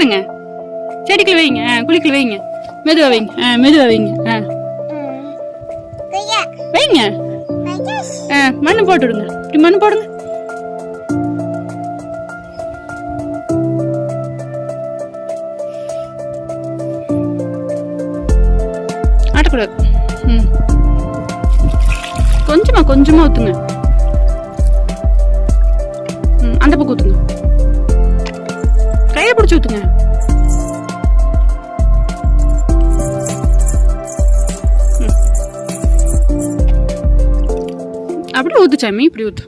இருங்க. செடிக்குள்ள வைங்க. குழிக்குள்ள வைங்க. மெதுவா வைங்க. மெதுவா வைங்க. வைங்க. மண்ணு போட்டுடுங்க. இப்படி மண்ணு போடுங்க. ஆட்டக்கூடாது. கொஞ்சமா கொஞ்சமா ஊத்துங்க. அந்த பக்கம் ஊத்துங்க. கையை பிடிச்சி ஊத்துங்க. அப்படியே ஊத்து சாமி, இப்படி ஊத்து.